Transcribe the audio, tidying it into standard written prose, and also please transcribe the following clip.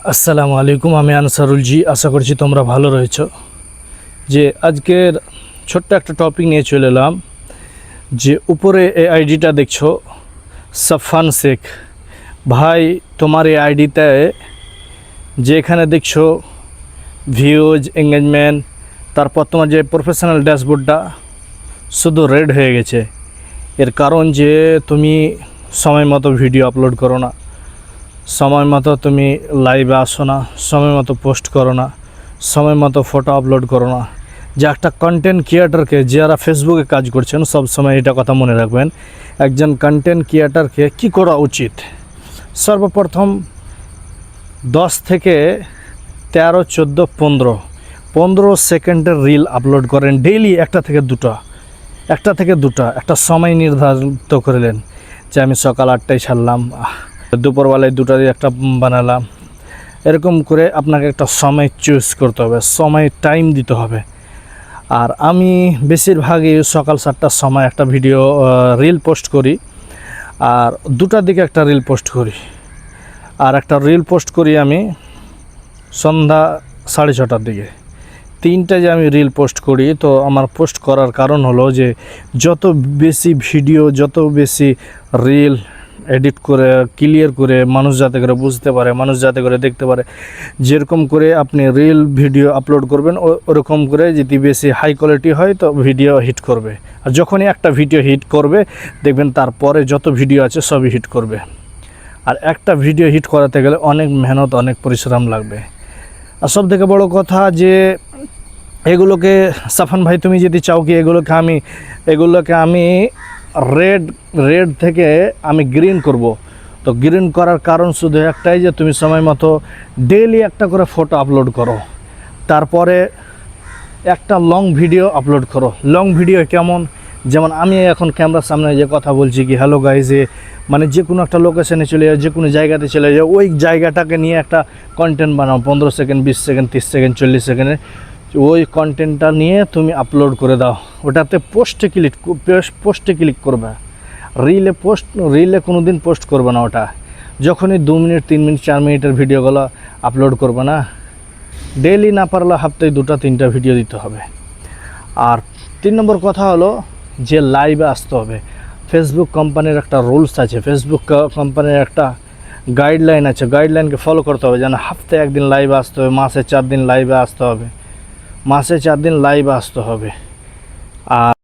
আসসালামু আলাইকুম, আমি আনসারুল জি। আশা করছি তোমরা ভালো রয়েছো। যে আজকের ছোট্ট একটা টপিক নিয়ে চলে এলাম। যে উপরে এই আইডিটা দেখছো, সাফান শেখ ভাই, তোমার এই আইডিতে যে এখানে দেখছো ভিউজ, এঙ্গেজমেন্ট, তারপর তোমার যে প্রফেশনাল ড্যাশবোর্ডটা শুধু রেড হয়ে গেছে। এর কারণ যে তুমি সময় মতো ভিডিও আপলোড করো না, সময় মতো তুমি লাইভে আসো না, সময় মতো পোস্ট করো না, সময় মতো ফটো আপলোড করো না। যে একটা কন্টেন্ট ক্রিয়েটরকে, যারা ফেসবুকে কাজ করছেন, সব সময় এটা কথা মনে রাখবেন, একজন কন্টেন্ট ক্রিয়েটরকে কি করা উচিত। সর্বপ্রথম 10 থেকে 13, 14, 15 সেকেন্ডের রিল আপলোড করেন ডেইলি, একটা থেকে দুটা একটা সময় নির্ধারিত করলেন যে আমি সকাল 8টায় ছাড়লাম, দুপুরবেলায় 2টায় একটা বানালাম। এরকম করে আপনাকে একটা সময় চুজ করতে হবে, সময় টাইম দিতে হবে। আর আমি বেশিরভাগই সকাল 7টার সময় একটা ভিডিও রিল পোস্ট করি, আর 2টার দিকে একটা রিল পোস্ট করি, আর একটা রিল পোস্ট করি আমি সন্ধ্যা 6:30টার দিকে। 3টায় যে আমি রিল পোস্ট করি, তো আমার পোস্ট করার কারণ হলো যে যত বেশি ভিডিও, যত বেশি রিল এডিট করে ক্লিয়ার করে মানুষ যাতে করে বুঝতে পারে, মানুষ যাতে করে দেখতে পারে, যেরকম করে আপনি রিল ভিডিও আপলোড করবেন ওরকম করে যদি বেশি হাই কোয়ালিটি হয় তো ভিডিও হিট করবে। আর যখনই একটা ভিডিও হিট করবে দেখবেন তারপরে যত ভিডিও আছে সবই হিট করবে। আর একটা ভিডিও হিট করাতে গেলে অনেক মেহনত, অনেক পরিশ্রম লাগবে। আর সব থেকে বড়ো কথা যে এগুলোকে সাফান ভাই, তুমি যদি চাও কি এগুলোকে আমি রেড থেকে আমি গ্রিন করব, তো গ্রিন করার কারণ শুধু একটাই যে তুমি সময় মতো ডেইলি একটা করে ফটো আপলোড করো, তারপরে একটা লং ভিডিও আপলোড করো। লং ভিডিও কেমন, যেমন আমি এখন ক্যামেরার সামনে যে কথা বলছি কি হ্যালো গাইজে, মানে যে কোনো একটা লোকেশনে চলে যাও, যে কোনো জায়গাতে চলে যাও, ওই জায়গাটাকে নিয়ে একটা কন্টেন্ট বানাও, 15 সেকেন্ড, 20 সেকেন্ড, 30 সেকেন্ড, 40 সেকেন্ডে ওই কন্টেন্টটা নিয়ে তুমি আপলোড করে দাও। ওটাতে পোস্টে ক্লিক করবে। রিলে কোনো দিন পোস্ট করবে না। ওটা যখনই 2 মিনিট, 3 মিনিট, 4 মিনিটের ভিডিওগুলো আপলোড করবে না, ডেইলি না পারলে সপ্তাহে 2-3টা ভিডিও দিতে হবে। আর 3 নম্বর কথা হলো যে লাইভে আসতে হবে। ফেসবুক কোম্পানির একটা রুলস আছে, ফেসবুক কোম্পানির একটা গাইডলাইন আছে, গাইডলাইনকে ফলো করতে হবে। যেন সপ্তাহে 1 দিন লাইভে আসতে হবে, মাসে 4 দিন লাইভে আসতে হবে, আর